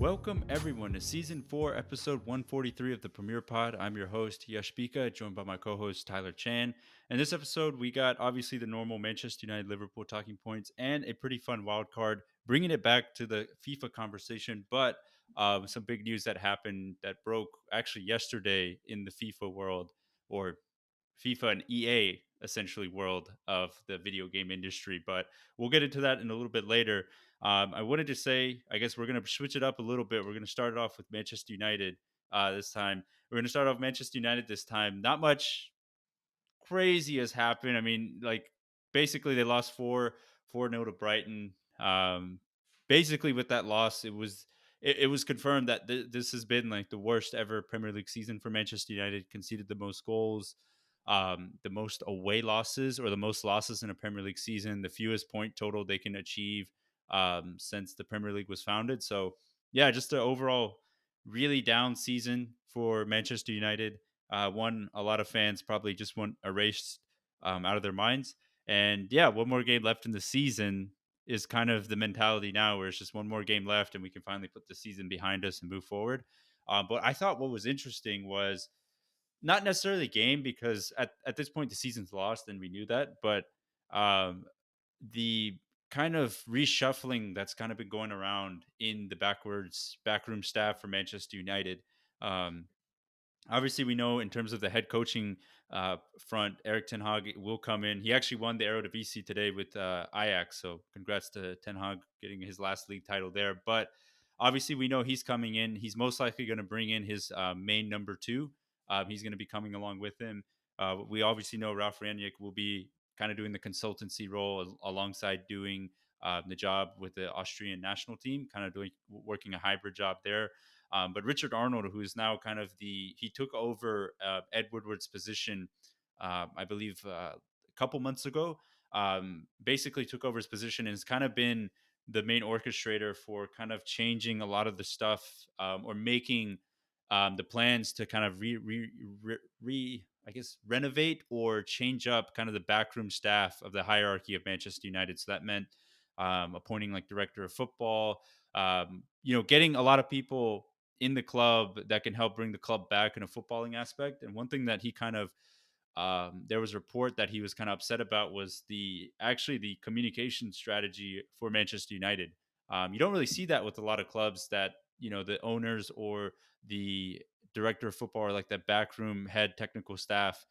Welcome everyone to season 4, episode 143 of the Premier Pod. I'm your host, Yash Bika, joined by my co-host Tyler Chan. And this episode, we got obviously the normal Manchester United Liverpool talking points and a pretty fun wild card, bringing it back to the FIFA conversation, but some big news that happened that broke actually yesterday in the FIFA world, or FIFA and EA essentially world of the video game industry. But we'll get into that in a little bit later. I wanted to say, I guess we're going to switch it up a little bit. We're going to start it off with Manchester United this time. We're going to start off Manchester United this time. Not much crazy has happened. I mean, like basically they lost 4-0 to Brighton. Basically with that loss, it was confirmed that this has been like the worst ever Premier League season for Manchester United. Conceded the most goals, the most away losses, or the most losses in a Premier League season, the fewest point total they can achieve since the Premier League was founded. So yeah, just an overall really down season for Manchester United. One a lot of fans probably just want erased out of their minds. And yeah, one more game left in the season is kind of the mentality now, where it's just one more game left and we can finally put the season behind us and move forward. But I thought what was interesting was not necessarily the game, because at this point the season's lost and we knew that, but um, the kind of reshuffling that's kind of been going around in the backroom staff for Manchester United. Um, Obviously, we know in terms of the head coaching front, Eric Ten Hag will come in. He actually won the Eredivisie today with Ajax, so congrats to Ten Hag getting his last league title there. But obviously, we know he's coming in. He's most likely going to bring in his main number two. He's going to be coming along with him. We obviously know Ralf Rangnick will be kind of doing the consultancy role alongside doing the job with the Austrian national team, kind of doing working a hybrid job there. But Richard Arnold, who is now kind of he took over Ed Woodward's position, I believe, a couple months ago. Basically took over his position and has kind of been the main orchestrator for kind of changing a lot of the stuff, or making the plans to kind of I guess renovate or change up kind of the backroom staff of the hierarchy of Manchester United. So that meant appointing like director of football, getting a lot of people in the club that can help bring the club back in a footballing aspect. And one thing that he kind of there was a report that he was kind of upset about was the communication strategy for Manchester United. You don't really see that with a lot of clubs that the owners or the director of football, or like that backroom head technical staff,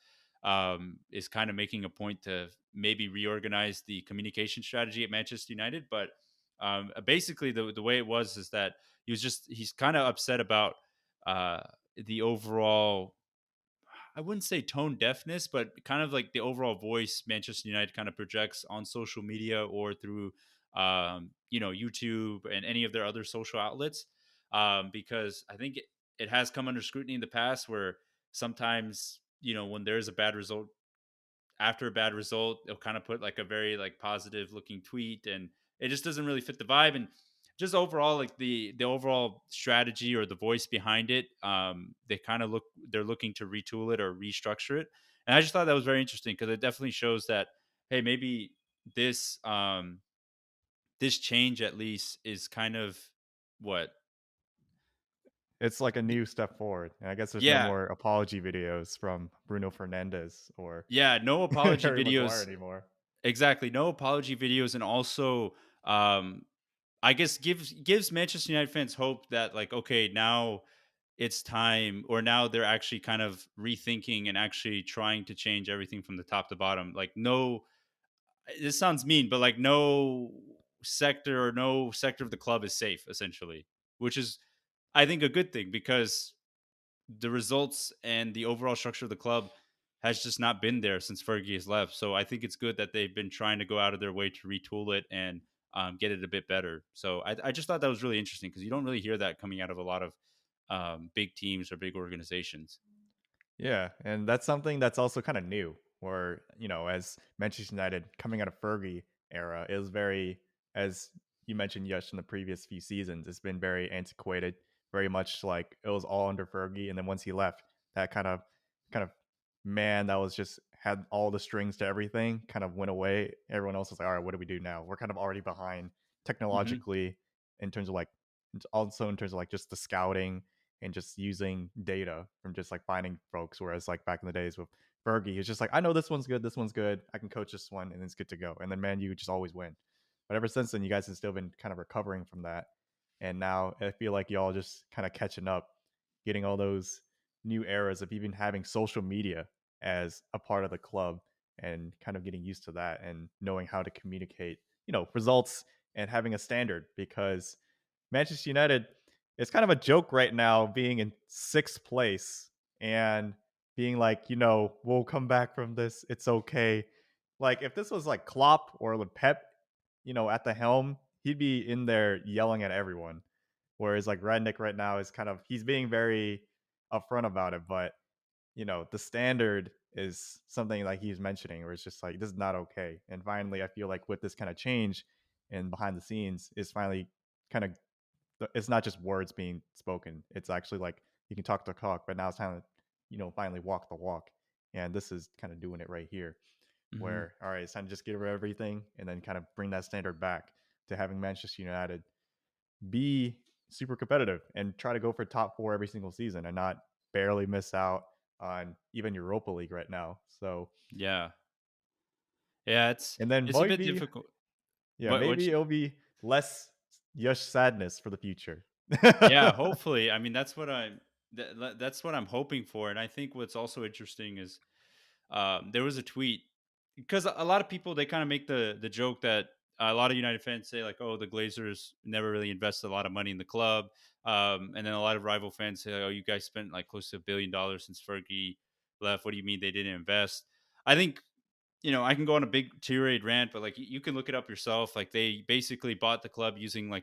is kind of making a point to maybe reorganize the communication strategy at Manchester United. But basically, the way it was is that he's kind of upset about uh, the overall, I wouldn't say tone deafness, but kind of like the overall voice Manchester United kind of projects on social media or through, YouTube and any of their other social outlets. Because I think it has come under scrutiny in the past, where sometimes, when there's a bad result, after a bad result, they'll kind of put like a very like positive looking tweet, and it just doesn't really fit the vibe. And just overall, like the overall strategy or the voice behind it, they're looking to retool it or restructure it. And I just thought that was very interesting, because it definitely shows that, hey, maybe this this change at least is kind of what. It's like a new step forward. And I guess there's no Yeah, more apology videos from Bruno Fernandes or yeah, no apology Harry Maguire videos. anymore. Exactly, no apology videos. And also, um I guess gives Manchester United fans hope that, like, okay, now it's time, or now they're actually kind of rethinking and actually trying to change everything from the top to bottom. Like, no, this sounds mean, but like no sector of the club is safe, essentially, which is, I think, a good thing, because the results and the overall structure of the club has just not been there since Fergie has left. So I think it's good that they've been trying to go out of their way to retool it and get it a bit better. So I just thought that was really interesting, because you don't really hear that coming out of a lot of big teams or big organizations. Yeah, and that's something that's also kind of new. Where as Manchester United coming out of Fergie era, it was very, as you mentioned, yes, in the previous few seasons, it's been very antiquated, very much like it was all under Fergie, and then once he left, that kind of man that was just had all the strings to everything kind of went away. Everyone else was like, all right, what do we do now? We're kind of already behind Hmm. technologically in terms of like and also in terms of like just the scouting and just using data from just like finding folks. Whereas like back in the days with Fergie, it's just like I know this one's good, I can coach this one, and it's good to go. And then man, you just always win. But ever since then, you guys have still been kind of recovering from that, and now I feel like y'all just kind of catching up, getting all those new eras of even having social media as a part of the club and kind of getting used to that and knowing how to communicate, results and having a standard because Manchester United is kind of a joke right now being in sixth place and being like, we'll come back from this. It's okay. Like if this was like Klopp or with Pep, at the helm, he'd be in there yelling at everyone. Whereas like Rednick right now is kind of he's being very upfront about it, but the standard is something like he's mentioning where it's just like this is not okay. And finally, I feel like with this kind of change and behind the scenes is finally kind of it's not just words being spoken. It's actually like you can talk the talk, but now it's time to finally walk the walk. And this is kind of doing it right here, Hmm. where all right, it's time to just get rid of everything and then kind of bring that standard back to having Manchester United be super competitive and try to go for top four every single season and not barely miss out on even Europa League right now. So Yeah, yeah, and then it's a might bit be difficult. What maybe it'll be less Yush sadness for the future. Yeah, hopefully. I mean, that's what I'm hoping for. And I think what's also interesting is there was a tweet because a lot of people they kind of make the joke that a lot of United fans say like, oh, the Glazers never really invested a lot of money in the club, and then a lot of rival fans say, oh, you guys spent like close to $1 billion since Fergie left. What do you mean they didn't invest? I think I can go on a big tirade rant, but like you can look it up yourself. Like they basically bought the club using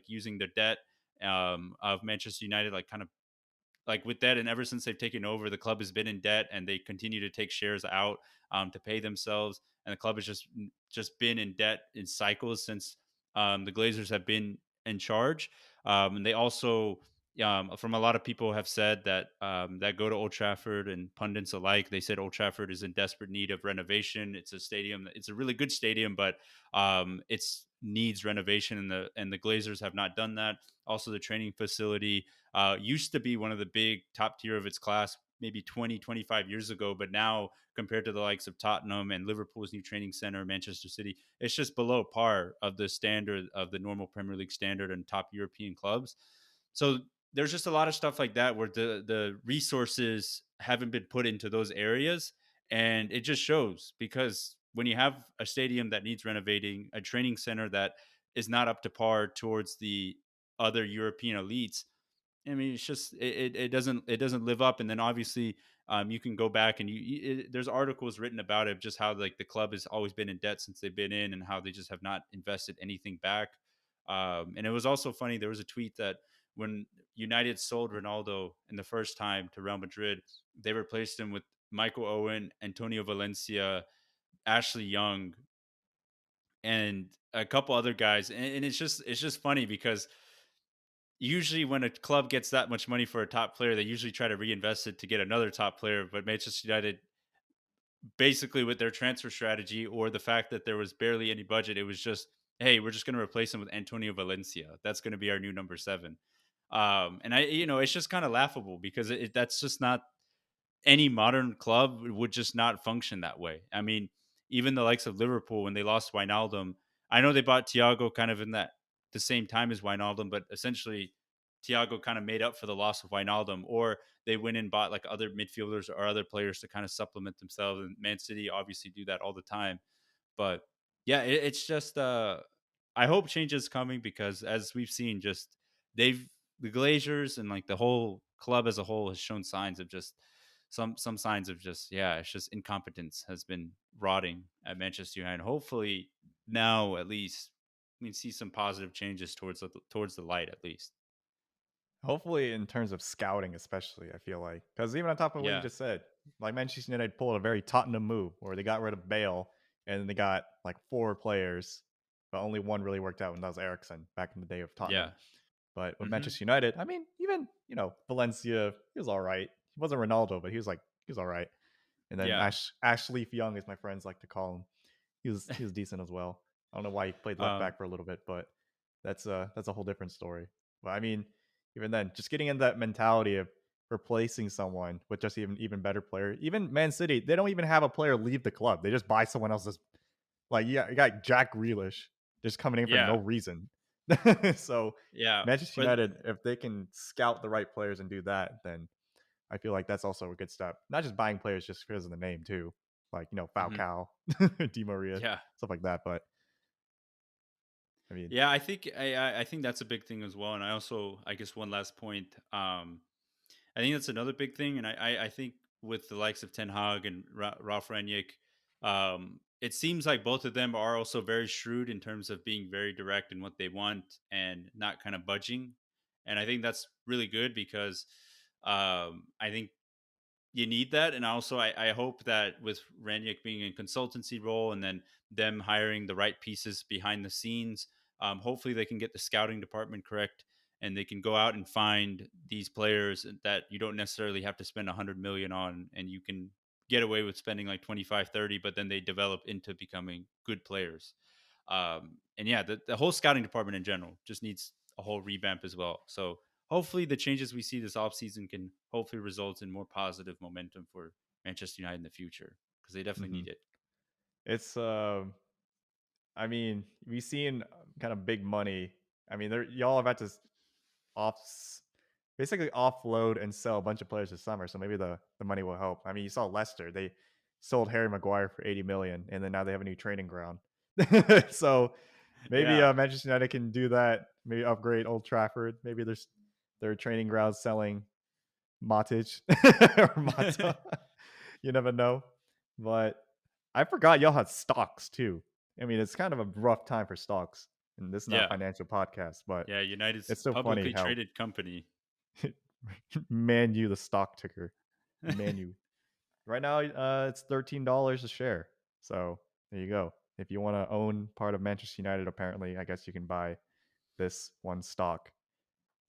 using their debt of Manchester United, like kind of like with that, and ever since they've taken over, the club has been in debt, and they continue to take shares out to pay themselves, and the club has just been in debt in cycles since the Glazers have been in charge. And they also, from a lot of people, have said that that go to Old Trafford and pundits alike, they said Old Trafford is in desperate need of renovation. It's a stadium, it's a really good stadium, but it's needs renovation, and the Glazers have not done that. Also, the training facility used to be one of the big top tier of its class maybe 20, 25 years ago. But now, compared to the likes of Tottenham and Liverpool's new training center, Manchester City, it's just below par of the standard of the normal Premier League standard and top European clubs. So there's just a lot of stuff like that where the resources haven't been put into those areas. And it just shows because when you have a stadium that needs renovating, a training center that is not up to par towards the other European elites, I mean, it's just it doesn't live up. And then obviously, you can go back and there's articles written about it, just how like the club has always been in debt since they've been in, and how they just have not invested anything back. And it was also funny. There was a tweet that when United sold Ronaldo in the first time to Real Madrid, they replaced him with Michael Owen, Antonio Valencia, Ashley Young, and a couple other guys. And it's just funny because usually when a club gets that much money for a top player, they usually try to reinvest it to get another top player. But Manchester United, basically with their transfer strategy or the fact that there was barely any budget, it was just, hey, we're just going to replace him with Antonio Valencia. That's going to be our new number seven. And it's just kind of laughable because that's just not any modern club would just not function that way. I mean, even the likes of Liverpool when they lost Wijnaldum, I know they bought Thiago kind of in that the same time as Wijnaldum, but essentially Thiago kind of made up for the loss of Wijnaldum, or they went and bought like other midfielders or other players to kind of supplement themselves. And Man City obviously do that all the time. But yeah, it's just I hope change is coming because as we've seen, just they've the Glaziers and like the whole club as a whole has shown signs of just some signs of just it's just incompetence has been rotting at Manchester United. Hopefully now at least we can see some positive changes towards the light at least. Hopefully, in terms of scouting, especially, I feel like because even on top of what you Yeah, just said, like Manchester United pulled a very Tottenham move where they got rid of Bale and they got like four players, but only one really worked out, and that was Ericsson back in the day of Tottenham. yeah, But with hmm, Manchester United, I mean, even Valencia, he was all right. He wasn't Ronaldo, but he was all right. And then yeah. Ashley Young, as my friends like to call him, he was decent as well. I don't know why he played left um, back for a little bit, but that's a whole different story. But I mean, even then, just getting in that mentality of replacing someone with just even better player. Even Man City, they don't even have a player leave the club. They just buy someone else's. Like, yeah, you got Jack Grealish just coming in for no Yeah, reason. So yeah, Manchester but United, if they can scout the right players and do that, then I feel like that's also a good step. Not just buying players just because of the name too, like mhm, Falcao, Di Maria, yeah. stuff like that. But I mean, Yeah, I think I think that's a big thing as well. And I also, I guess, one last point. I think that's another big thing, and I think with the likes of Ten Hag and Ralph Rangnick, it seems like both of them are also very shrewd in terms of being very direct in what they want and not kind of budging. And I think that's really good because I think you need that. And also, I hope that with Ranick being in consultancy role and then them hiring the right pieces behind the scenes, hopefully they can get the scouting department correct and they can go out and find these players that you don't necessarily have to spend 100 million on, and you can get away with spending like 25, 30, but then they develop into becoming good players. And yeah, the whole scouting department in general just needs a whole revamp as well. So hopefully the changes we see this offseason can hopefully result in more positive momentum for Manchester United in the future because they definitely mhm. need it. It's I mean, we've seen kind of big money. I mean, y'all are about to off basically offload and sell a bunch of players this summer, so maybe the money will help. I mean, you saw Leicester; they sold Harry Maguire for 80 million, and then now they have a new training ground. So maybe Yeah. Manchester United can do that. Maybe upgrade Old Trafford. Maybe there's their training ground selling Matic or Mata. You never know. But I forgot y'all had stocks too. I mean, it's kind of a rough time for stocks, and this is not a Yeah. financial podcast, but Yeah. United's it's so funny publicly how traded company. ManU, the stock ticker, ManU. Right now, it's $13 a share. So there you go. If you want to own part of Manchester United, apparently, I guess you can buy this one stock.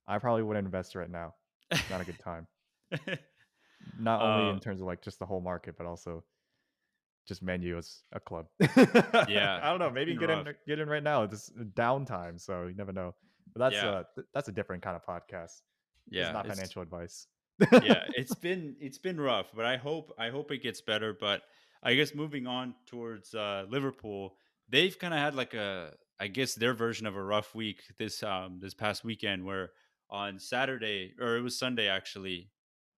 I probably wouldn't invest right now. It's not a good time. Not only in um, terms of like just the whole market, but also just menu as a club. I yeah. don't know. It's Maybe been rough. get in right now. It's downtime, so you never know. But Yeah. that's a different kind of podcast. This is Yeah. not It's financial advice. Yeah, it's been rough, but I hope it gets better. But I guess moving on towards Liverpool, they've kind of had like a, I guess, their version of a rough week this past weekend, where on Saturday, or it was Sunday actually,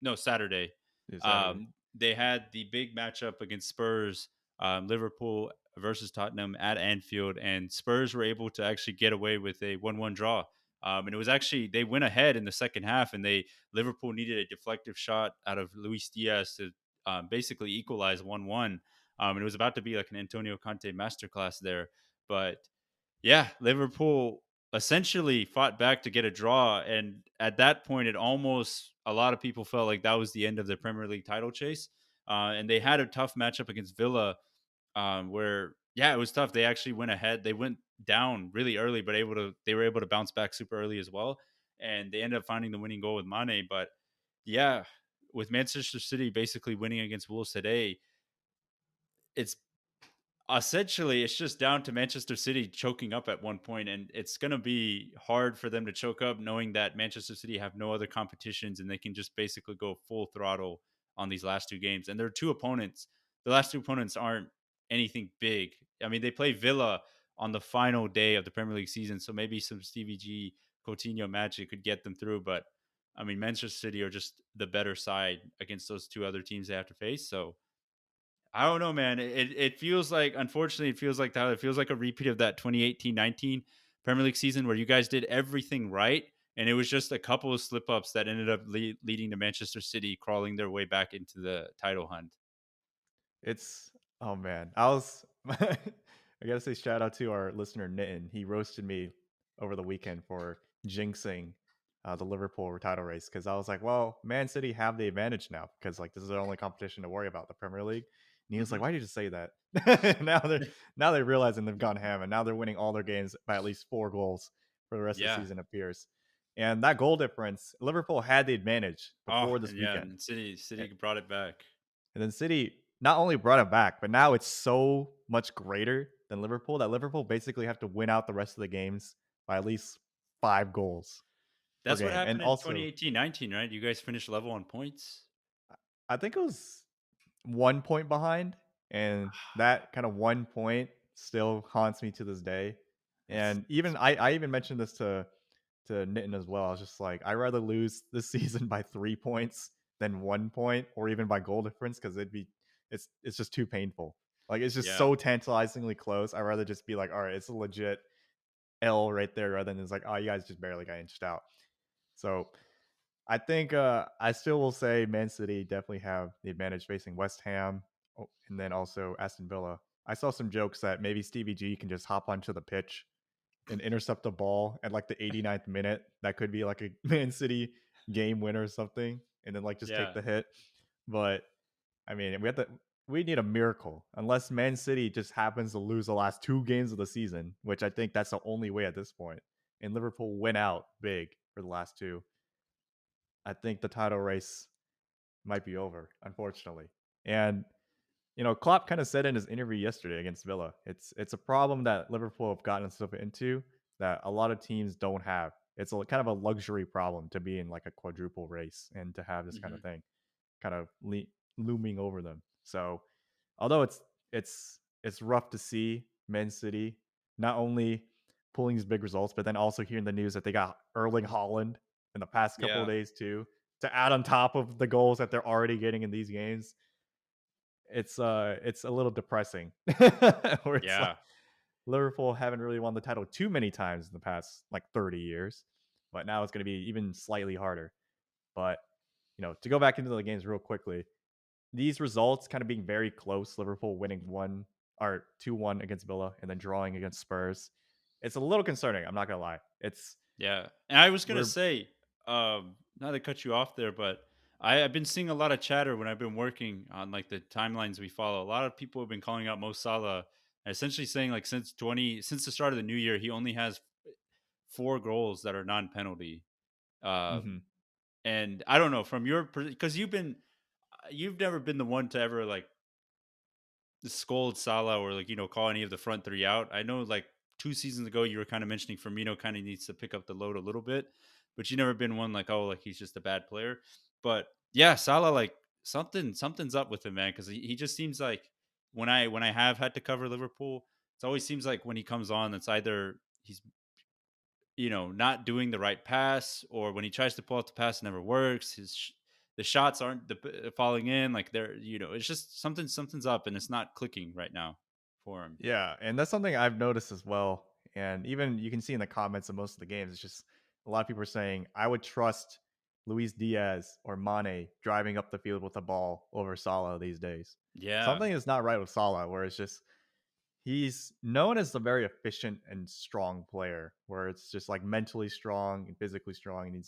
no, Saturday, Yeah, Saturday. they had the big matchup against Spurs, Liverpool versus Tottenham at Anfield, and Spurs were able to actually get away with a 1-1 draw. And it was actually, they went ahead in the second half, and Liverpool needed a deflective shot out of Luis Diaz to basically equalize 1-1. And it was about to be like an Antonio Conte masterclass there. But yeah, Liverpool essentially fought back to get a draw. And at that point, a lot of people felt like that was the end of the Premier League title chase. And they had a tough matchup against Villa, where yeah, it was tough. They actually went ahead. They went down really early, but they were able to bounce back super early as well, and they ended up finding the winning goal with Mane. But yeah, with Manchester City basically winning against Wolves today, it's essentially it's just down to Manchester City choking up at one point, and it's going to be hard for them to choke up knowing that Manchester City have no other competitions and they can just basically go full throttle on these last two games. And their two opponents, the last two opponents aren't anything big. I mean, they play Villa on the final day of the Premier League season, so maybe some Stevie G Coutinho magic could get them through, but I mean, Manchester City are just the better side against those two other teams they have to face. So I don't know, man. It feels like, unfortunately, it feels like, Tyler, it feels like a repeat of that 2018-19 Premier League season where you guys did everything right. And it was just a couple of slip ups that ended up leading to Manchester City crawling their way back into the title hunt. It's oh man, I was I gotta say shout out to our listener Nitin. He roasted me over the weekend for jinxing the Liverpool title race because I was like, well, Man City have the advantage now because like this is their only competition to worry about, the Premier League. And he was like, Hmm. why did you say that? Now they're realizing they've gone ham and now they're winning all their games by at least 4 goals for the rest of the Yeah. season appears. And that goal difference, Liverpool had the advantage Oh, before this and yeah, weekend. and City brought it back. And then City not only brought it back, but now it's so much greater than Liverpool that Liverpool basically have to win out the rest of the games by at least 5 goals. per That's what game. And happened in also, 2018-19, right? You guys finished level on points. I think it was 1 point behind, and that kind of 1 point still haunts me to this day. That's And even I even mentioned this to Nitin as well. I was just like, I'd rather lose this season by 3 points than 1 point or even by goal difference because it's just too painful. Like it's just yeah, so tantalizingly close. I'd rather just be like, all right, it's a legit L right there rather than it's like, oh, you guys just barely got inched out. So I think I still will say Man City definitely have the advantage facing West Ham and then also Aston Villa. I saw some jokes that maybe Stevie G can just hop onto the pitch and intercept the ball at like the 89th minute. That could be like a Man City game winner or something, and then like just take yeah, the hit. But I mean, we need a miracle unless Man City just happens to lose the last 2 games of the season, which I think that's the only way at this point. And Liverpool win out big for the last two. I think the title race might be over, unfortunately. And Klopp kind of said in his interview yesterday against Villa, it's a problem that Liverpool have gotten themselves into that a lot of teams don't have. It's a kind of a luxury problem to be in like a quadruple race and to have this kind hmm of thing kind of looming over them. So, although it's rough to see Man City not only pulling these big results, but then also hearing the news that they got Erling Holland in the past couple of yeah, days too to add on top of the goals that they're already getting in these games. It's a little depressing where it's like yeah. Liverpool haven't really won the title too many times in the past like 30 years, but now it's going to be even slightly harder. But to go back into the games real quickly, these results kind of being very close, Liverpool winning 2-1 against Villa and then drawing against Spurs. It's a little concerning, I'm not going to lie. It's Yeah, and I was gonna we're say, not to cut you off there, but I've been seeing a lot of chatter when I've been working on like the timelines we follow. A lot of people have been calling out Mo Salah, and essentially saying like since the start of the new year, he only has 4 goals that are non-penalty. mhm. Um, and I don't know from your because you've never been the one to ever like scold Salah or like call any of the front three out. I know like 2 seasons ago you were kind of mentioning Firmino kind of needs to pick up the load a little bit, but you never been one like like he's just a bad player. But yeah, Salah like something's up with him, man, because he just seems like when I have had to cover Liverpool, it always seems like when he comes on, it's either he's not doing the right pass, or when he tries to pull out the pass, it never works. The shots aren't falling in. Like it's just something's up, and it's not clicking right now for him. Yeah, and that's something I've noticed as well. And even you can see in the comments of most of the games, it's just a lot of people are saying, I would trust Luis Diaz or Mane driving up the field with the ball over Salah these days. Yeah. Something is not right with Salah, where it's just he's known as a very efficient and strong player, where it's just like mentally strong and physically strong, and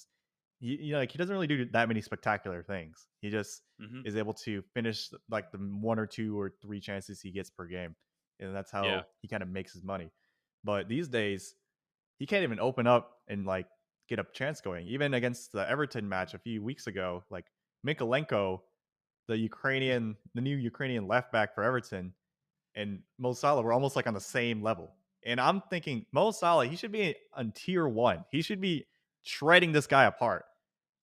like he doesn't really do that many spectacular things. He just hmm is able to finish like the 1 or 2 or 3 chances he gets per game, and that's Yeah. how he kind of makes his money. But these days, he can't even open up and like get a chance going. Even against the Everton match a few weeks ago, like Mikolenko, the new Ukrainian left back for Everton, and Mo Salah were almost like on the same level. And I'm thinking Mo Salah, he should be on tier one. He should be shredding this guy apart.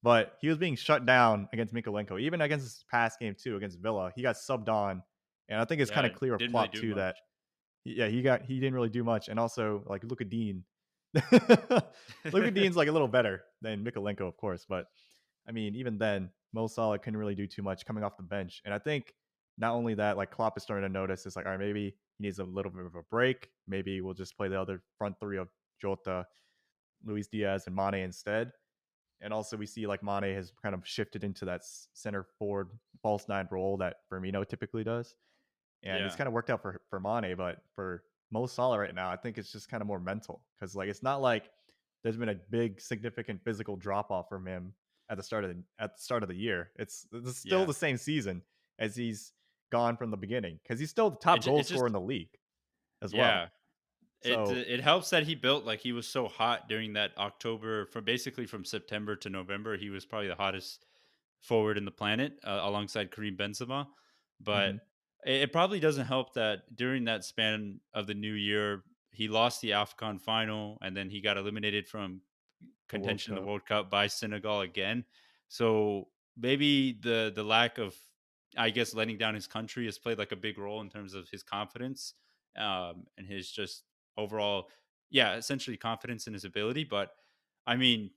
But he was being shut down against Mikolenko. Even against his past game too against Villa, he got subbed on. And I think it's kind Yeah. of clear of Didn't really Klopp do too that much. yeah, he didn't really do much. And also like Luka Dean. Luka Dean's like a little better than Mikolenko, of course, but I mean, even then, Mo Salah couldn't really do too much coming off the bench. And I think not only that, like Klopp is starting to notice, it's like, all right, maybe he needs a little bit of a break. Maybe we'll just play the other front three of Jota, Luis Diaz, and Mane instead. And also, we see like Mane has kind of shifted into that center forward false nine role that Firmino typically does, and it's Yeah. kind of worked out for Mane. But for Mo Salah right now, I think it's just kind of more mental because like it's not like there's been a big significant physical drop off from him at the start of the year. It's still Yeah. the same season as he's gone from the beginning because he's still the top It goal scorer in just the league as well. yeah. So It helps that he built like he was so hot during that October from September to November. He was probably the hottest forward in the planet alongside Kareem Benzema. But mhm. it probably doesn't help that during that span of the new year, he lost the AFCON final and then he got eliminated from the World contention in the Cup. World Cup by Senegal again. So maybe the lack of, I guess, letting down his country has played like a big role in terms of his confidence, and his just overall, yeah, essentially confidence in his ability. But I mean,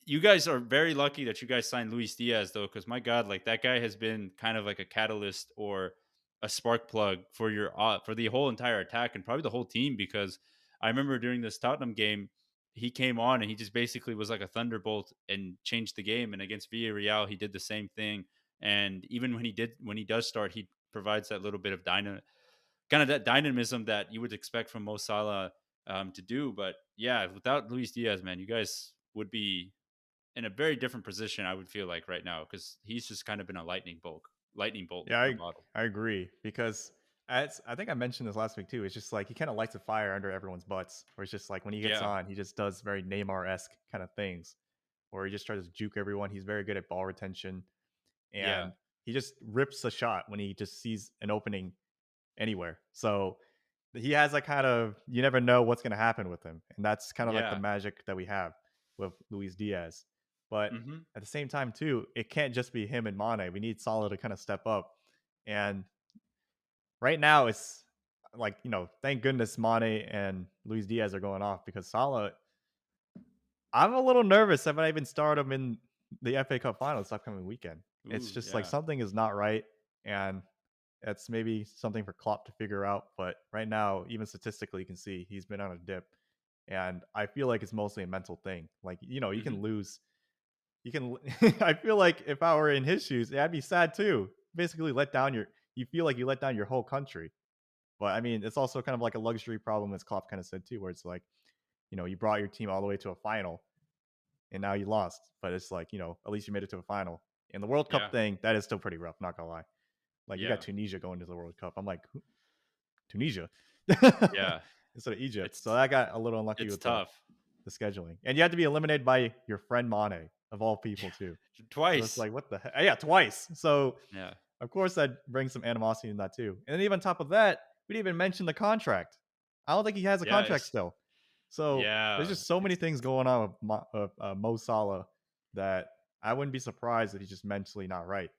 you guys are very lucky that you guys signed Luis Diaz though, because my God, like that guy has been kind of like a catalyst or a spark plug for your for the whole entire attack and probably the whole team. Because I remember during this Tottenham game, he came on and he just basically was like a thunderbolt and changed the game. And against Villarreal, he did the same thing. And even when he does start, he provides that little bit of kind of that dynamism that you would expect from Mo Salah to do. But yeah, without Luis Diaz, man, you guys would be in a very different position. I would feel like right now because he's just kind of been a lightning bolt Yeah, in a bottle. I agree because as I think I mentioned this last week too. It's just like he kind of lights a fire under everyone's butts. Where it's just like when he gets Yeah, on, he just does very Neymar esque kind of things, where he just tries to juke everyone. He's very good at ball retention, yeah, and he just rips a shot when he just sees an opening anywhere. So he has a kind of you never know what's going to happen with him, and that's kind of like the yeah. magic that we have with Luis Diaz. But Hmm. at the same time, too, it can't just be him and Mane. We need Salah to kind of step up. And right now, it's like thank goodness Mane and Luis Diaz are going off because Salah. I'm a little nervous if I even start him in the FA Cup final this upcoming weekend. It's Ooh, just like yeah. something is not right, and that's maybe something for Klopp to figure out. But right now, even statistically, you can see he's been on a dip, and I feel like it's mostly a mental thing. Like you can Hmm. lose. You can. I feel like if I were in his shoes, I'd be sad too. Basically, let down your. You feel like you let down your whole country. But I mean, it's also kind of like a luxury problem, as Klopp kind of said too, where it's like, you brought your team all the way to a final, and now you lost. But it's like, at least you made it to a final. And the World Cup Yeah, thing, that is still pretty rough. Not gonna lie. Like you got yeah, Tunisia going to the World Cup. I'm like, Tunisia yeah. instead of Egypt. So It's I got a little unlucky it's with tough. the scheduling, and you had to be eliminated by your friend Mane of all people too. So it's Twice. like, what the heck? Yeah, twice. So Yeah. of course that brings some animosity in that too. And then even on top of that, we didn't even mention the contract. I don't think he has a Yeah. contract still. So there's Yeah. just so many It's things going on with Mo Salah that I wouldn't be surprised if he's just mentally not right,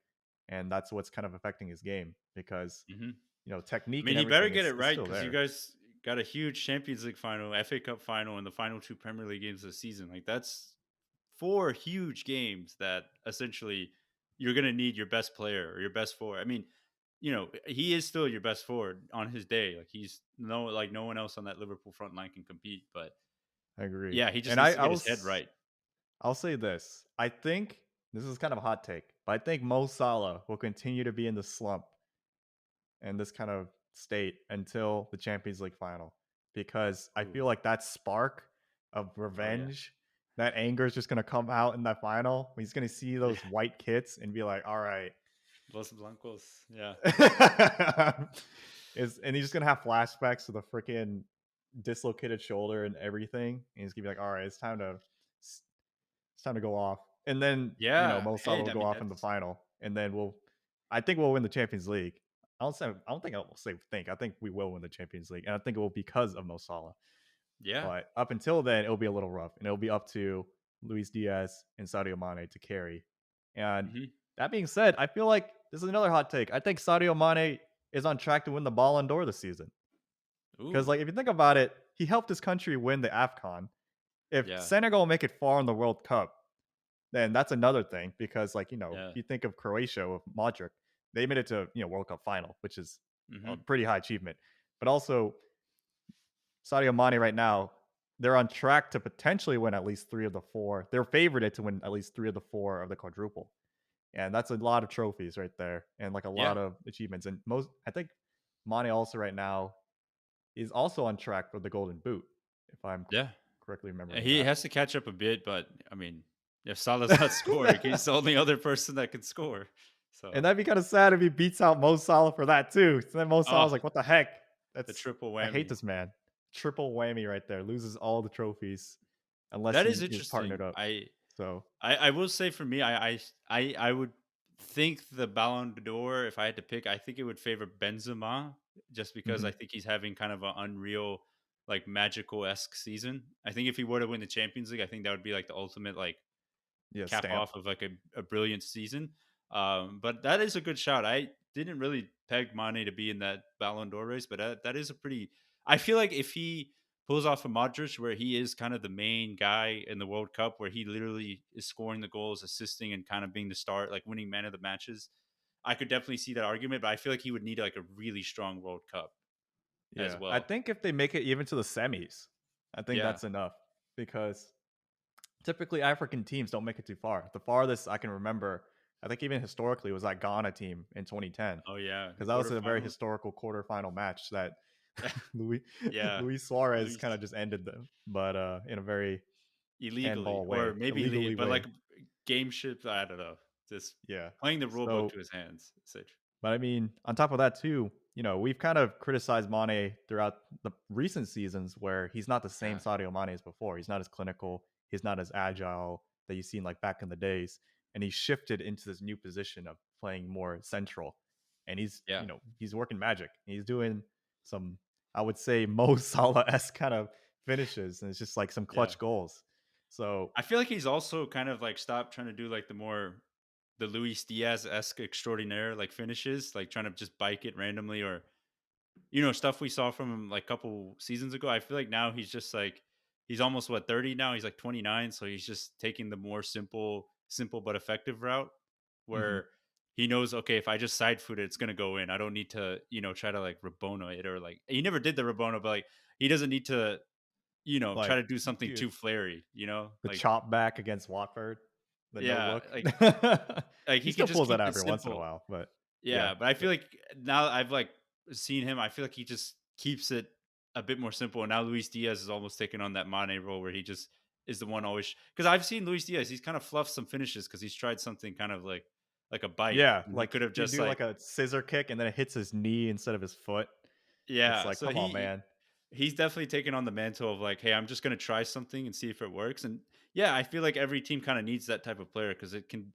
and that's what's kind of affecting his game because mhm. I technique mean, and he better everything get it is right still because you there. guys got a huge Champions League final, FA Cup final, and the final two Premier League games this season. Like that's four huge games that essentially you're going to need your best player or your best forward. I mean, he is still your best forward on his day. Like he's no one else on that Liverpool front line can compete. But I agree, yeah, he just and needs to get his head right. I'll say this: I think this is kind of a hot take, but I think Mo Salah will continue to be in the slump and this kind of state until the Champions League final because I Ooh. feel like that spark of Oh yeah. revenge, that anger is just gonna come out in that final. He's gonna see Yeah. those white kits and be like, "All right," Los Blancos. Yeah. is and he's just gonna have flashbacks to the freaking dislocated shoulder and everything, and he's gonna be like, "All right, it's time to go off." And then Yeah. Mo Salah Hey, will I go mean off in the that's final, and then I think we'll win the Champions League. I don't think I'll say think. I think we will win the Champions League, and I think it will because of Mo Salah. yeah. But up until then, it'll be a little rough, and it'll be up to Luis Diaz and Sadio Mane to carry. And Hmm. that being said, I feel like this is another hot take. I think Sadio Mane is on track to win the Ballon d'Or this season because, Ooh. like, if you think about it, he helped his country win the Afcon. If Yeah. Senegal make it far in the World Cup, then that's another thing because, like, Yeah. you think of Croatia with Modric, they made it to World Cup final, which is a Hmm. pretty high achievement. But also Sadio Mane right now, they're on track to potentially win at least three of the four. They're favored to win at least three of the four of the quadruple, and that's a lot of trophies right there, and like a Yeah. lot of achievements. And I think Mane also right now is also on track for the Golden Boot, if I'm Yeah. correctly remembering He that. has to catch up a bit, but I mean, if Salah's not scoring, he's the only other person that can score. And So, that'd be kind of sad if he beats out Mo Salah for that too. So then Mo oh, Salah's like, "What the heck? the That's triple I hate whammy. this man. Triple whammy right there. Loses all the trophies unless That is he is partnered interesting. up." So I will say for me, I would think the Ballon d'Or, if I had to pick, I think it would favor Benzema just because I mhm. think he's having kind of an unreal like magical esque season. I think if he were to win the Champions League, I think that would be like the ultimate like Yeah, cap stamp. off of like a brilliant season. But that is a good shot. I didn't really peg Mane to be in that Ballon d'Or race, but that is a pretty. I feel like if he pulls off a Modric, where he is kind of the main guy in the World Cup, where he literally is scoring the goals, assisting, and kind of being the star, like winning man of the matches, I could definitely see that argument. But I feel like he would need like a really strong World Cup as Yeah, I well. think if they make it even to the semis, I think Yeah. that's enough because typically African teams don't make it too far. The farthest I can remember, I think even historically, was that Ghana team in 2010 Oh yeah, the because that was a very quarterfinals. historical quarterfinal match that Luis Yeah, Luis Suarez kind Luis of just ended them, but in a very illegally, handball or way, maybe illegally but like way. game ship. I don't know. Just Yeah. playing the rule book So to his hands. Essentially. but I mean, on top of that too, we've kind of criticized Mane throughout the recent seasons where he's not the same Yeah, Sadio Mane as before. He's not as clinical. He's not as agile that you've seen like back in the days. And he's shifted into this new position of playing more central. And yeah, he's working magic. He's doing some, I would say, Mo Salah esque kind of finishes, and it's just like some yeah. clutch goals. So I feel like he's also kind of like stopped trying to do like the Luis Diaz esque extraordinaire like finishes, like trying to just bike it randomly or stuff we saw from him like a couple seasons ago. I feel like now he's just like he's almost what 30 now. He's like 29, so he's just taking the more simple but effective route mhm, where he knows okay, if I just side foot it, it's gonna go in. I don't need to try to like Rabona it or like he never did the Rabona, but like he doesn't need to try like to do something dude, too flary. the Like chop back against Watford, the no yeah, look. like He he could still just pulls that keep out it every once in a simple. while, but yeah. Yeah, but I feel like now I've like seen him. I feel like he just keeps it a bit more simple. And now Luis Diaz is almost taking on that Mane role where he just is the one always. Because I've seen Luis Diaz, he's kind of fluffed some finishes because he's tried something kind of like a bite, Yeah, and he like could have he just do like like a scissor kick and then it hits his knee instead of his foot. It's yeah. like, So come on, man. he's definitely taken on the mantle of like, hey, I'm just gonna try something and see if it works. And yeah, I feel like every team kind of needs that type of player because it can.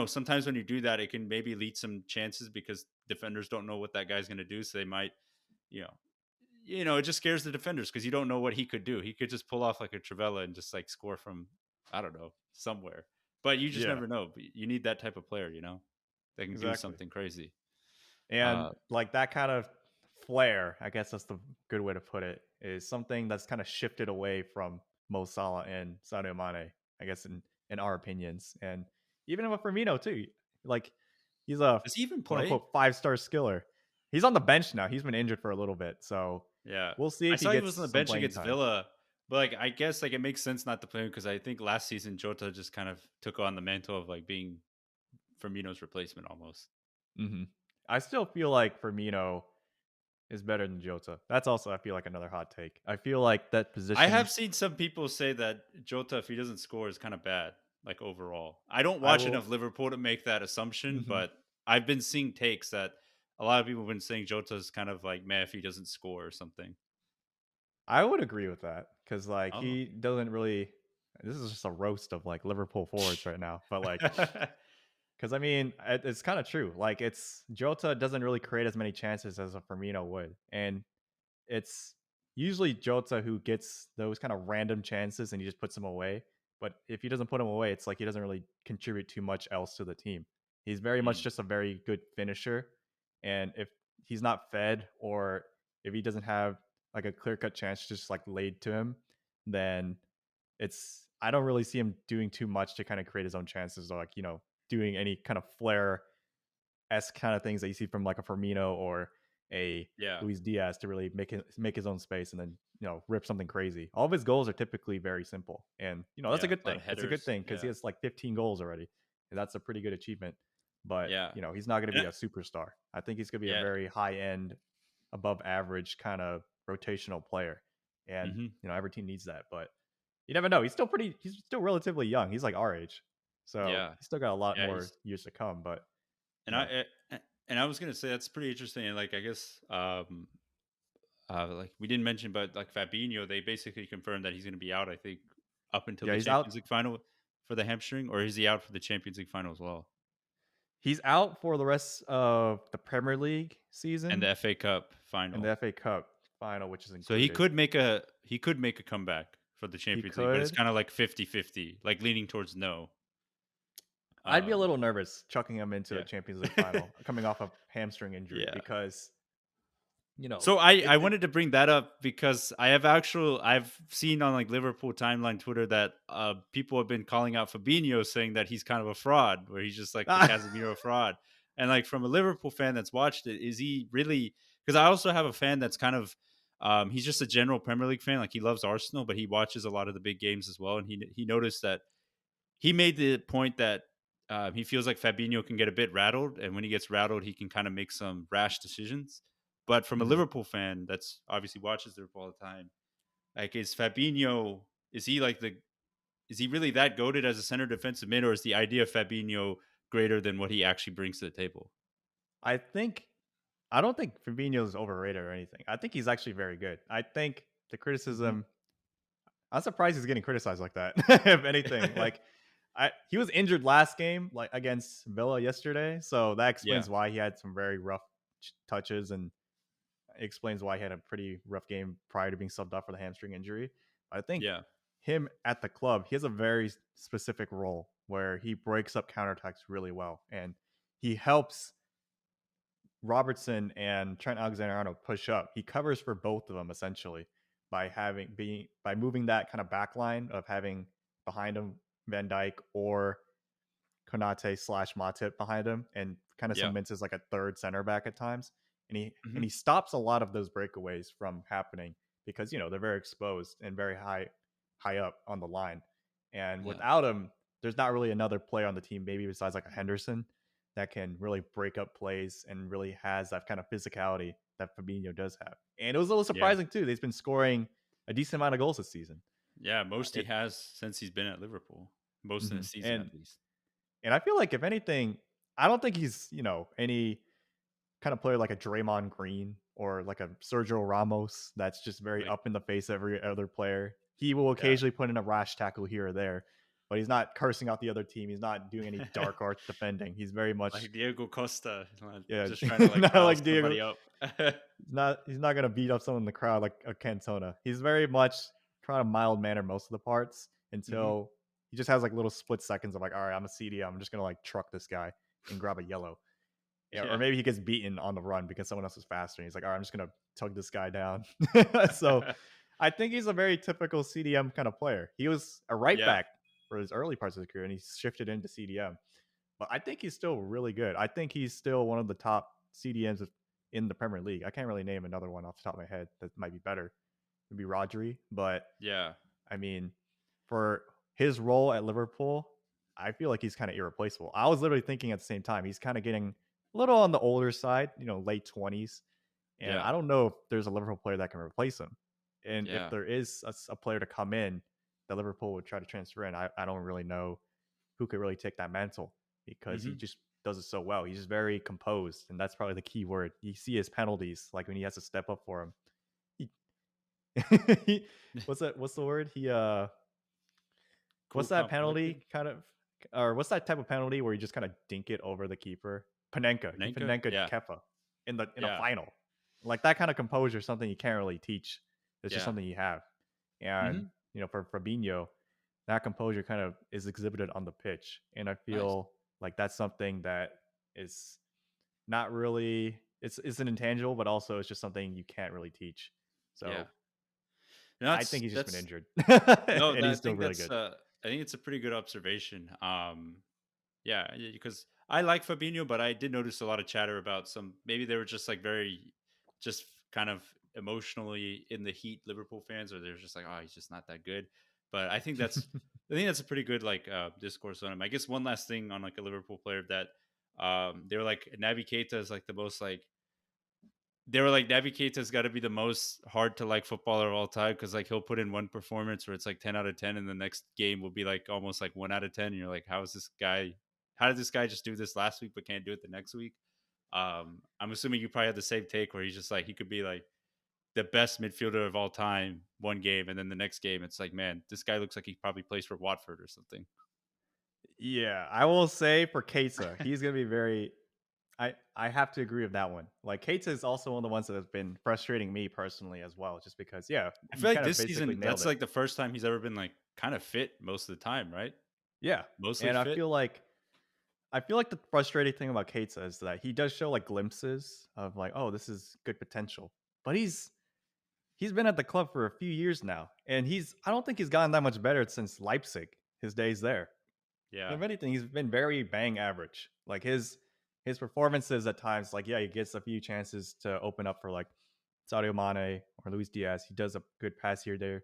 Sometimes when you do that, it can maybe lead some chances because defenders don't know what that guy's going to do. So they might you know, it just scares the defenders because you don't know what he could do. He could just pull off like a Travella and just like score from I don't know somewhere. But you just Yeah, never know. But you need that type of player, that can do exactly. something crazy. And Uh, like that kind of flair, I guess that's the good way to put it, is something that's kind of shifted away from Mo Salah and Sadio Mane, I guess in our opinions. And even with Firmino too. Like he's a does he even quote play? unquote 5-star skiller. He's on the bench now. He's been injured for a little bit. So Yeah, we'll see I if he saw he gets was on the some bench playing against time. Villa, but like I guess like it makes sense not to play him because I think last season Jota just kind of took on the mantle of like being Firmino's replacement almost. Hmm. I still feel like Firmino is better than Jota. That's also, I feel like, another hot take. I feel like that I position. have seen some people say that Jota, if he doesn't score, is kind of bad, like overall. I don't I watch will. enough Liverpool to make that assumption, Mhm. but I've been seeing takes that a lot of people have been saying Jota's kind of like meh if he doesn't score or something. I would agree with that because like Oh. he doesn't really. This is just a roast of like Liverpool forwards right now, but like because I mean it's kind of true. Like it's Jota doesn't really create as many chances as a Firmino would, and it's usually Jota who gets those kind of random chances and he just puts them away. But if he doesn't put them away, it's like he doesn't really contribute too much else to the team. He's very much Mm, just a very good finisher. And if he's not fed or if he doesn't have like a clear cut chance just like laid to him, then I don't really see him doing too much to kind of create his own chances or like, doing any kind of flair esque kind of things that you see from like a Firmino or a yeah. Luis Diaz to really make his own space and then rip something crazy. All of his goals are typically very simple, and that's a Yeah. good A lot thing. of It's a good headers. thing because he Yeah. has like 15 goals already, and that's a pretty good achievement. But Yeah. he's not going to Yeah. be a superstar. I think he's going to be a Yeah. very high end, above average kind of rotational player, and Hmm. every team needs that. But you never know. He's still relatively young. He's like our age, so Yeah. he's still got a lot Yeah. more years to come. But And you know, I was gonna say that's pretty interesting. And like I guess like we didn't mention, but like Fabinho, they basically confirmed that he's gonna be out. I think up until yeah, the he's out. Champions League final for the hamstring, or is he out for the Champions League final as well He's out for the rest of the Premier League and season the FA Cup and final? the FA Cup. final, which is So he included. could make a comeback for the He Champions League, but it's could. kind of like 50-50, like leaning towards no. I'd be a Um, little nervous chucking him into a yeah. Champions League final coming off a hamstring injury Yeah. because, So I it wanted to bring that up because I've seen on like Liverpool timeline Twitter that people have been calling out Fabinho saying that he's kind of a fraud, where he's just like the Casemiro fraud. And like from a Liverpool fan that's watched it, is he really? Because I also have a fan that's kind of he's just a general Premier League fan. Like he loves Arsenal, but he watches a lot of the big games as well. And he noticed that he made the point that he feels like Fabinho can get a bit rattled, and when he gets rattled, he can kind of make some rash decisions. But from a Mhm. Liverpool fan that's obviously watches Liverpool all the time, like is Fabinho, is he like the is he really that goated as a center defensive mid, or is the idea of Fabinho greater than what he actually brings to the table? I think I don't think Fabinho is overrated or anything. I think he's actually very good. I think the Hmm. criticism I'm surprised he's getting criticized like that. If anything, like he was injured last game, like against Villa yesterday, so that Yeah, explains why he had some very rough touches, and explains why he had a pretty rough game prior to being subbed off for the hamstring injury. I think yeah, him at the club, he has a very specific role where he breaks up counterattacks really well, and he helps Robertson and Trent Alexander-Arnold push up. He covers for both of them essentially by moving that kind of back line of having behind him Van Dyke or Konate slash Matip behind him, and kind of yeah, cements as like a third center back at times. And hmm, he stops a lot of those breakaways from happening because they're very exposed and very high up on the line. And yeah, without him, there's not really another player on the team, maybe besides like a Henderson, that can really break up plays and really has that kind of physicality that Fabinho does have. And it was a little yeah, surprising too. They've been scoring a decent amount of goals this season. yeah. Most he It has since he's been at Liverpool, most in a mhm. season and at least. and I feel like if anything, I don't think he's any kind of player like a Draymond Green or like a Sergio Ramos that's just very Right. up in the face of every other player. He will Yeah. occasionally put in a rash tackle here or there, but he's not cursing out the other team. He's not doing any dark art defending. He's very much Like Diego Costa, yeah, just trying to like not rile like Diego. somebody up. He's not gonna beat up someone in the crowd like a Cantona. He's very much trying to mild manner most of the parts Hmm. until he just has like little split seconds of like, all right, I'm a CDM. I'm just gonna like truck this guy and grab a yellow. Yeah, or Yeah. maybe he gets beaten on the run because someone else is faster. And he's like, all right, I'm just gonna tug this guy down. So I think he's a very typical CDM kind of player. He was a right Yeah. back for his early parts of his career and he shifted into CDM. But I think he's still really good. I think he's still one of the top CDMs in the Premier League. I can't really name another one off the top of my head that might be better. It'd be Rodri, but Yeah. I mean, for his role at Liverpool, I feel like he's kind of irreplaceable. I was literally thinking at the same time, he's kind of getting a little on the older side, late 20s. And Yeah. I don't know if there's a Liverpool player that can replace him. And if Yeah. there is a player to come in that Liverpool would try to transfer in, I don't really know who could really take that mantle because he Hmm. just does it so well. He's just very composed. And that's probably the key word. You see his penalties, like when he has to step up for him. He, what's the word? Cool, What's that calm, collected. penalty kind of, or what's that type of penalty where you just kind of dink it over the keeper? Panenka, he Panenka. Panenka Yeah. Kepa in a Yeah. final. Like that kind of composure is something you can't really teach. It's just Yeah. something you have. And Hmm. for Fabinho, that composure kind of is exhibited on the pitch. And I Nice. feel like that's something that is not really it's an intangible, but also it's just something you can't really teach. Yeah. So No, I think he's just been that's injured. no. And he's That, still really good. I think it's a pretty good observation. Yeah, because I like Fabinho, but I did notice a lot of chatter about some. Maybe they were just like very, just kind of emotionally in the heat Liverpool fans, or they're just like, oh, he's just not that good. But I think that's a pretty good like discourse on him. I guess one last thing on like a Liverpool player that they were like Naby Keita is like the most like they were like Naby Keita's got to be the most hard to like footballer of all time because like he'll put in one performance where it's like 10 out of 10, and the next game will be like almost like 1 out of 10. And you're like, how is this guy? How did this guy just do this last week but can't do it the next week? I'm assuming you probably had the same take where he's just like he could be like the best midfielder of all time one game, and then the next game it's like, man, this guy looks like he probably plays for Watford or something. Yeah, I will say for Keita, he's gonna be very. I have to agree with that one. Like Keita is also one of the ones that has been frustrating me personally as well, just because yeah, I you feel like kind of this basically season, nailed that's it. like the first time he's ever been like kind of fit most of the time, right? Yeah, Mostly and fit. I feel like the frustrating thing about Keita is that he does show like glimpses of like, oh, this is good potential, but he's been at the club for a few years now, and I don't think he's gotten that much better since Leipzig. His days there. And Yeah. if anything, he's been very bang average. Like his performances at times, like yeah, he gets a few chances to open up for like Sadio Mane or Luis Diaz. He does a good pass here, there,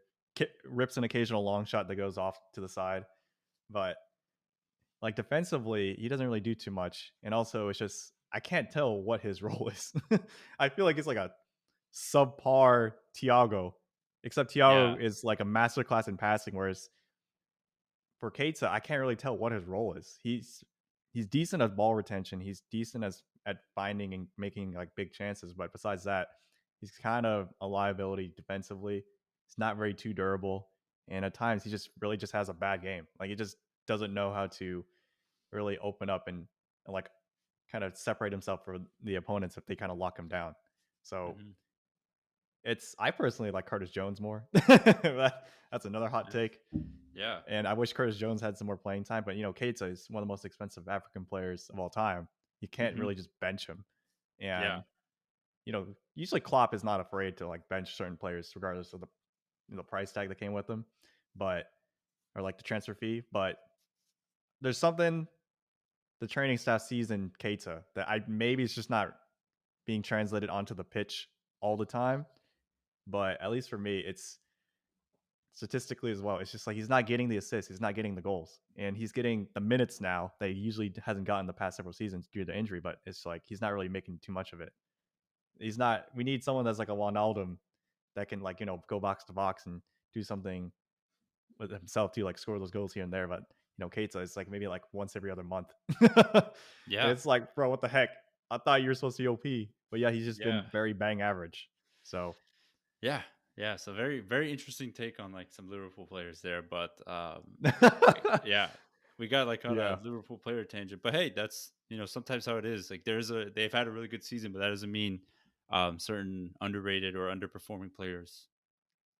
rips an occasional long shot that goes off to the side, but like defensively, he doesn't really do too much. And also, it's just I can't tell what his role is. I feel like it's like a subpar Thiago, except Yeah. Thiago is like a masterclass in passing, whereas for Keita, I can't really tell what his role is. He's decent at ball retention. He's decent as at finding and making like big chances, but besides that, he's kind of a liability defensively. He's not very too durable, and at times he just really just has a bad game. Like he just doesn't know how to really open up and like kind of separate himself from the opponents if they kind of lock him down. So Hmm. I personally like Curtis Jones more. That's another hot Yeah. take. Yeah. And I wish Curtis Jones had some more playing time, but Keita is one of the most expensive African players of all time. You can't Hmm. really just bench him. Yeah. And usually Klopp is not afraid to like bench certain players regardless of the price tag that came with them, but or like the transfer fee. But there's something the training staff sees in Keita that I maybe it's just not being translated onto the pitch all the time. But at least for me, it's statistically as well. It's just like he's not getting the assists, he's not getting the goals, and he's getting the minutes now that he usually hasn't gotten the past several seasons due to injury. But it's like he's not really making too much of it. He's not. We need someone that's like a Wijnaldum that can like go box to box and do something with himself too, like score those goals here and there. But Keita is like maybe like once every other month. Yeah. It's like, bro, what the heck? I thought you were supposed to be OP, but yeah, he's just Yeah. been very bang average. So Yeah. Yeah. So very, very interesting take on like some Liverpool players there. But yeah, we got like on a yeah, Liverpool player tangent. But hey, that's sometimes how it is. Like they've had a really good season, but that doesn't mean certain underrated or underperforming players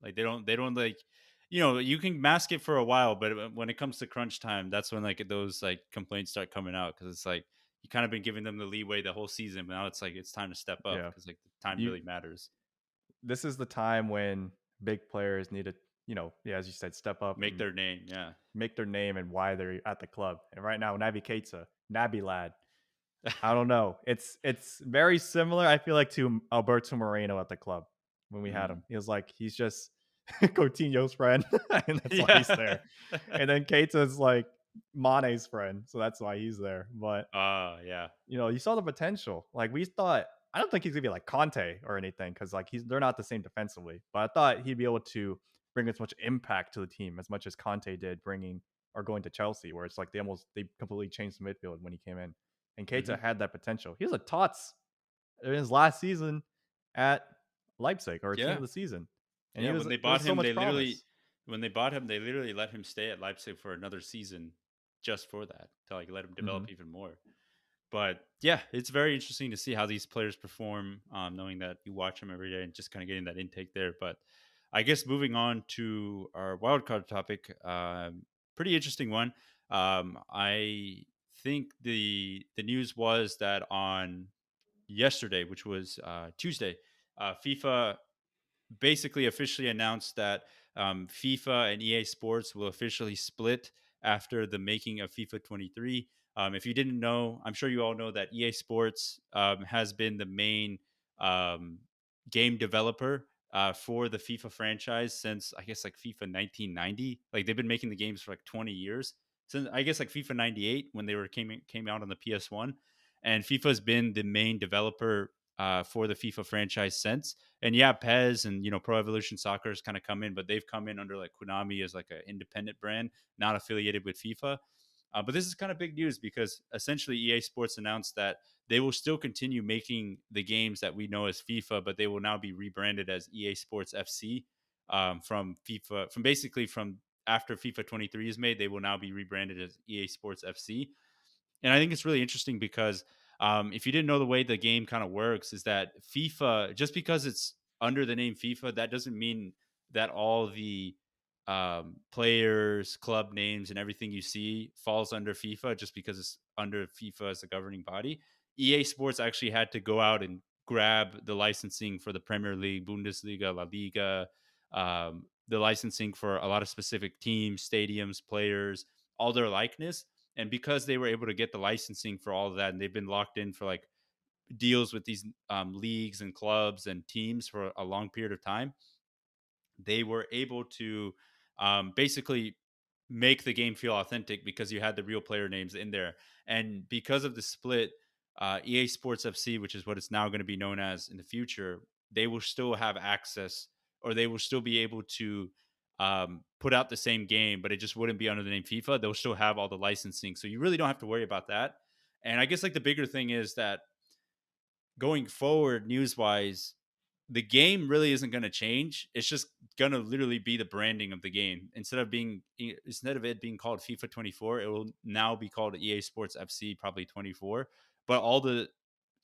like they don't like you can mask it for a while, but when it comes to crunch time, that's when like those like complaints start coming out because it's like you kind of been giving them the leeway the whole season, but now it's like it's time to step up yeah. because like the time You really matters. This is the time when big players need to, yeah, as you said, step up Make and their name, yeah. make their name and why they're at the club. And right now, Naby Keita, Naby lad, I don't know. It's very similar. I feel like to Alberto Moreno at the club when we had Mm. him. He was like he's just Coutinho's friend, and that's why he's Yeah. there. And then Keita's like Mane's friend, so that's why he's there. But Yeah. you saw the potential. Like we thought, I don't think he's gonna be like Conte or anything because like they're not the same defensively. But I thought he'd be able to bring as much impact to the team as much as Conte did bringing or going to Chelsea, where it's like they completely changed the midfield when he came in. And Hmm. Keita had that potential. He was a tots in his last season at Leipzig or team Yeah. of the season, and Yeah. When they there bought was so him, much promise. they literally let him stay at Leipzig for another season just for that to like let him Hmm. develop even more. But yeah, it's very interesting to see how these players perform, knowing that you watch them every day and just kind of getting that intake there. But I guess moving on to our wildcard topic, pretty interesting one. I think the news was that on yesterday, which was Tuesday, FIFA basically officially announced that FIFA and EA Sports will officially split after the making of FIFA 23. If you didn't know, I'm sure you all know that EA Sports has been the main um, game developer for the FIFA franchise since I guess like FIFA 1990. Like they've been making the games for like 20 years. Since I guess like FIFA 98 when they were came out on the PS1, and FIFA's been the main developer for the FIFA franchise since. And yeah, Pez and Pro Evolution Soccer has kind of come in, but they've come in under like Konami as like an independent brand, not affiliated with FIFA. But this is kind of big news because essentially EA Sports announced that they will still continue making the games that we know as FIFA, but they will now be rebranded as EA Sports FC from FIFA, from basically from after FIFA 23 is made, they will now be rebranded as EA Sports FC. And I think it's really interesting because If you didn't know, the way the game kind of works is that FIFA, just because it's under the name FIFA, that doesn't mean that all the players, club names, and everything you see falls under FIFA just because it's under FIFA as a governing body. EA Sports actually had to go out and grab the licensing for the Premier League, Bundesliga, La Liga, the licensing for a lot of specific teams, stadiums, players, all their likeness. And because they were able to get the licensing for all of that, and they've been locked in for like deals with these leagues and clubs and teams for a long period of time, they were able to basically make the game feel authentic because you had the real player names in there. And because of the split, EA Sports FC, which is what it's now going to be known as in the future, they will still have access, or they will still be able to put out the same game, but it just wouldn't be under the name FIFA. They'll still have all the licensing. So you really don't have to worry about that. And I guess like the bigger thing is that going forward, news wise, the game really isn't going to change. It's just going to literally be the branding of the game. Instead of it being called FIFA 24, it will now be called EA Sports FC probably 24. But all the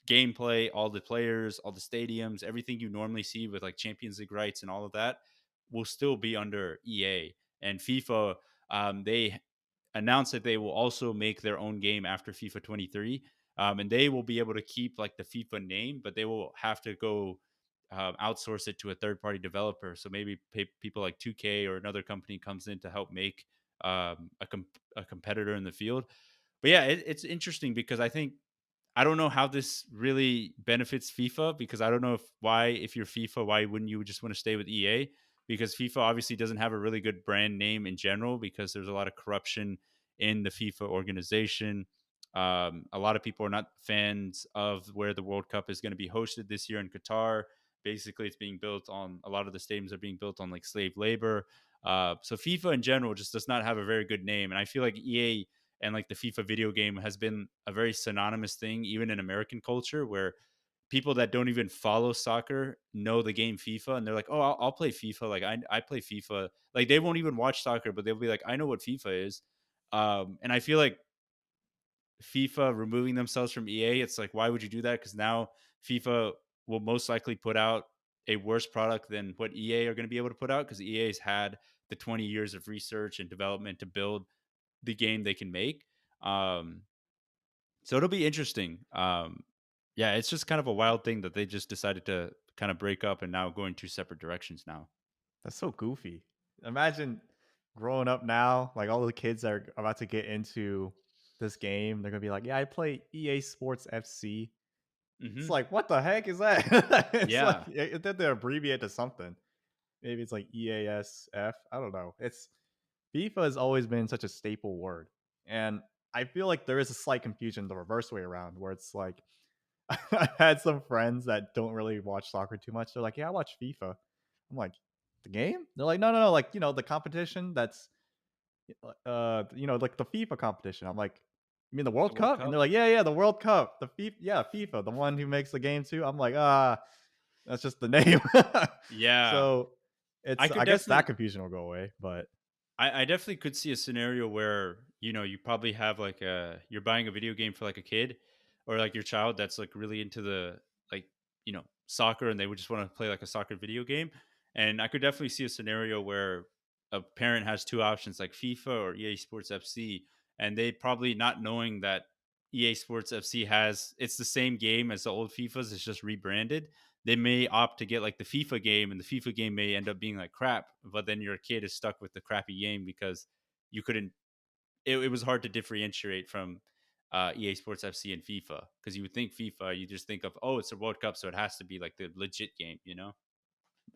gameplay, all the players, all the stadiums, everything you normally see with like Champions League rights and all of that will still be under EA. And FIFA, they announced that they will also make their own game after FIFA 23. And they will be able to keep like the FIFA name, but they will have to go outsource it to a third party developer. So maybe people like 2K or another company comes in to help make a competitor in the field. But yeah, it's interesting because I don't know how this really benefits FIFA, because I don't know if you're FIFA, why wouldn't you just want to stay with EA? Because FIFA obviously doesn't have a really good brand name in general, because there's a lot of corruption in the FIFA organization. A lot of people are not fans of where the World Cup is going to be hosted this year in Qatar. Basically, it's being built on, a lot of the stadiums are being built on like slave labor. So FIFA in general just does not have a very good name, and I feel like EA and like the FIFA video game has been a very synonymous thing, even in American culture, where people that don't even follow soccer know the game FIFA, and they're like, "Oh, I'll play FIFA." Like I play FIFA. Like they won't even watch soccer, but they'll be like, "I know what FIFA is." And I feel like FIFA removing themselves from EA, it's like, why would you do that? Because now FIFA will most likely put out a worse product than what EA are going to be able to put out, because EA's had the 20 years of research and development to build the game they can make. Um, so it'll be interesting. Yeah, it's just kind of a wild thing that they just decided to kind of break up and now go in two separate directions now. That's so goofy. Imagine growing up now, like all the kids that are about to get into this game, they're gonna be like, "Yeah, I play EA Sports FC." It's Hmm. like, what the heck is that? It's like Yeah. that they abbreviate to something. Maybe it's like EASF. I don't know. It's FIFA has always been such a staple word, and I feel like there is a slight confusion the reverse way around, where it's like I had some friends that don't really watch soccer too much. They're like, "Yeah, I watch FIFA." I'm like, "The game?" They're like, "No, no, no, like, the competition that's like the FIFA competition." I'm like, "You mean the The World World Cup?" And Cup. they're like, "Yeah, yeah, the World Cup. The FIFA, yeah, FIFA, the one who makes the game too." I'm like, "Ah, that's just the name." Yeah. So, I it's could I guess that definitely confusion will go away, but I definitely could see a scenario where, you probably have like you're buying a video game for like a kid or like your child that's like really into the like, soccer, and they would just want to play like a soccer video game. And I could definitely see a scenario where a parent has two options, like FIFA or EA Sports FC, and they probably not knowing that EA Sports FC has, it's the same game as the old FIFAs, it's just rebranded. They may opt to get like the FIFA game, and the FIFA game may end up being like crap, but then your kid is stuck with the crappy game because you couldn't. It was hard to differentiate from EA Sports FC and FIFA, because you would think FIFA, you just think of, oh, it's a World Cup, so it has to be like the legit game.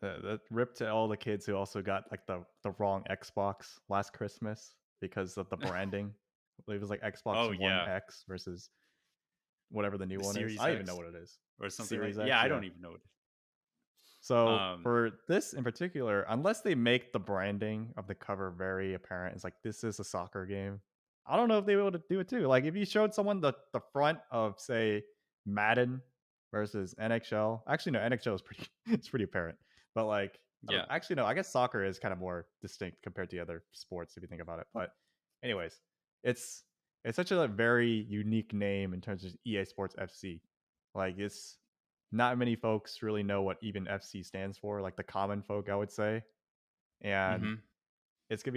the rip to all the kids who also got like the wrong Xbox last Christmas because of the branding. I believe it was like Xbox Oh One yeah, X versus whatever the new the one is. Series I don't even know X what it is. or something like. Series Yeah, X, I yeah. don't even know what. So Um, for this in particular, unless they make the branding of the cover very apparent, it's like this is a soccer game. I don't know if they were able to do it too. Like if you showed someone the front of say Madden versus NHL, actually no, NHL is pretty it's pretty apparent. But like I don't yeah, actually no, I guess soccer is kind of more distinct compared to the other sports if you think about it. But anyways, it's it's such a very unique name in terms of EA Sports FC. Like it's not many folks really know what even FC stands for, like the common folk, I would say. And Hmm. it's gonna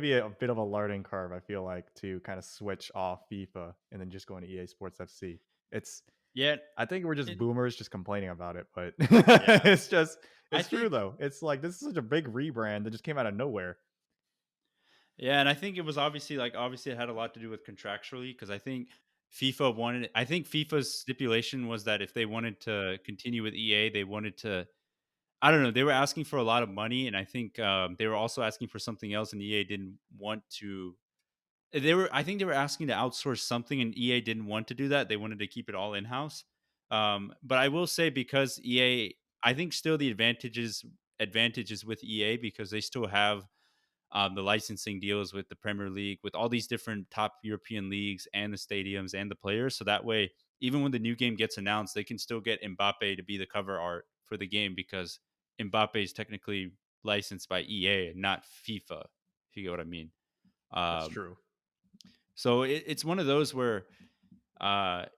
be a bit of a learning curve, I feel like, to kind of switch off FIFA and then just go into EA Sports FC. It's Yeah, I think we're just it, boomers just complaining about it, but yeah. it's just I it's true think though. It's like this is such a big rebrand that just came out of nowhere. Yeah, and I think it was obviously it had a lot to do with contractually because I think FIFA wanted. I think FIFA's stipulation was that if they wanted to continue with EA, they wanted to. I don't know. They were asking for a lot of money, and I think they were also asking for something else, and EA didn't want to. They were. I think they were asking to outsource something, and EA didn't want to do that. They wanted to keep it all in house. But I will say because EA, I think still the advantages with EA because they still have the licensing deals with the Premier League, with all these different top European leagues and the stadiums and the players. So that way, even when the new game gets announced, they can still get Mbappe to be the cover art for the game because Mbappe is technically licensed by EA and not FIFA, if you get what I mean. That's Um, true. so it's one of those where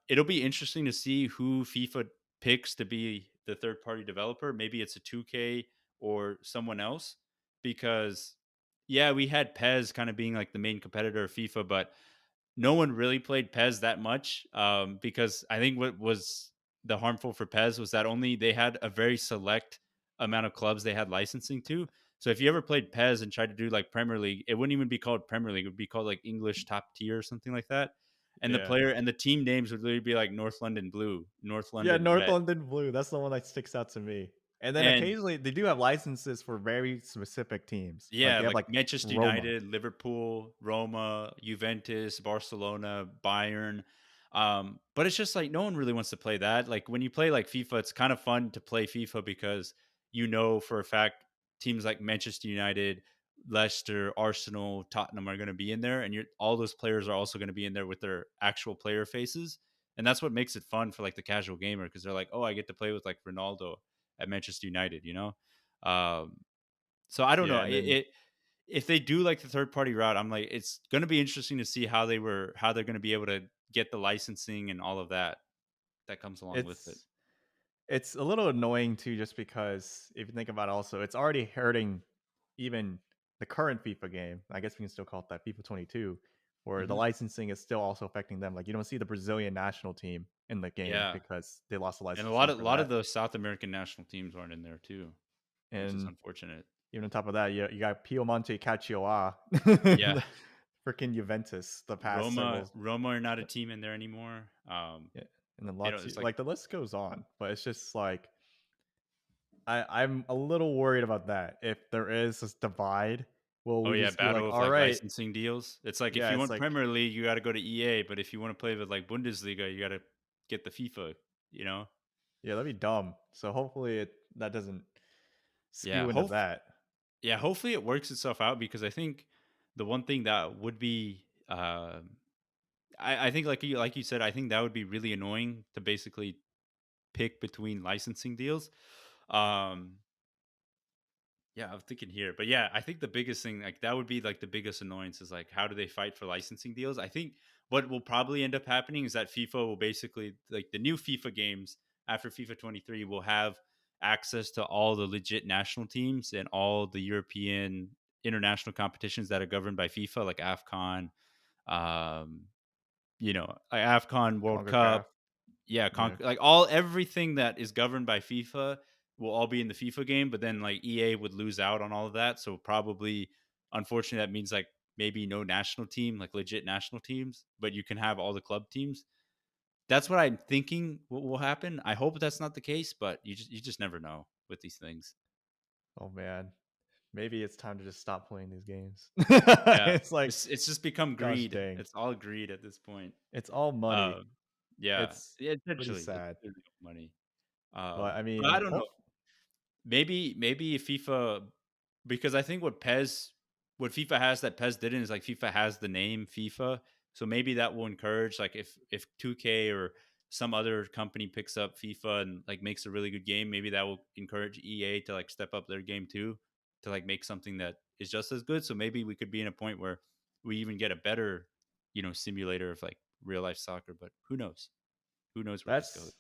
it'll be interesting to see who FIFA picks to be the third party developer. Maybe it's a 2K or someone else because yeah, we had Pez kind of being like the main competitor of FIFA, but no one really played Pez that much because I think what was the harmful for Pez was that only they had a very select amount of clubs they had licensing to. So if you ever played Pez and tried to do like Premier League, it wouldn't even be called Premier League. It would be called like English top tier or something like that. And the Yeah. player and the team names would literally be like North London Blue, North Yeah, London North Red. London Blue, that's the one that sticks out to me. And then And occasionally they do have licenses for very specific teams. Like yeah, they have like like Manchester Roma. United, Liverpool, Roma, Juventus, Barcelona, Bayern. But it's just like no one really wants to play that. Like when you play like FIFA, it's kind of fun to play FIFA because you know for a fact teams like Manchester United, Leicester, Arsenal, Tottenham are going to be in there, and all those players are also going to be in there with their actual player faces, and that's what makes it fun for like the casual gamer because they're like, oh, I get to play with like Ronaldo at Manchester United, you know. Um, so I don't know. Yeah, and then If they do like the third party route, I'm like, it's going to be interesting to see how they're going to be able to get the licensing and all of that that comes along with it. it's it's a little annoying too, just because if you think about it also, it's already hurting even the current FIFA game. I guess we can still call it that FIFA 22, where the Hmm. licensing is still also affecting them. Like you don't see the Brazilian national team in the game Yeah, because they lost the and a licensing for lot of that. the South American national teams aren't in there too, which is And unfortunate. even on top of that, you got Piemonte Caccioa, Yeah, the freaking Juventus, the past several. Roma are not a team in there anymore. Yeah, and then They don't. Lazio, It's like, like the list goes on, but it's just like I'm a little worried about that. If there is this divide, will oh we yeah, just be like, battle of all like right, licensing deals. It's like if yeah, you it's want like, Premier League, you got to go to EA, but if you want to play with like Bundesliga, you got to get the FIFA. You know. yeah, that'd be dumb. So hopefully that doesn't Yeah. skew into that. Yeah, hopefully it works itself out because I think the one thing that would be, I think like you said, I think that would be really annoying to basically pick between licensing deals. Um, yeah, I'm thinking here, but yeah, I think the biggest thing like that would be like the biggest annoyance is like how do they fight for licensing deals? I think what will probably end up happening is that FIFA will basically like the new FIFA games after FIFA 23 will have access to all the legit national teams and all the European international competitions that are governed by FIFA, like AFCON, um, like AFCON World CONCACAF, Cup, yeah, yeah. like all everything that is governed by FIFA will all be in the FIFA game, but then like EA would lose out on all of that. So probably unfortunately that means like maybe no national team, like legit national teams, but you can have all the club teams. That's what I'm thinking what will happen. I hope that's not the case, but you just never know with these things. Oh man, maybe it's time to just stop playing these games. Yeah. It's like, It's just become gosh greed. dang, It's all greed at this point. it's all money. Um yeah. It's Yeah, pretty essentially it's sad, really money. but I But I mean, don't know. Maybe if FIFA because I think what FIFA has that PES didn't is like FIFA has the name FIFA. So maybe that will encourage like if 2K or some other company picks up FIFA and like makes a really good game, maybe that will encourage EA to like step up their game too to like make something that is just as good. So maybe we could be in a point where we even get a better simulator of like real life soccer. But who knows? Who knows where this goes? That's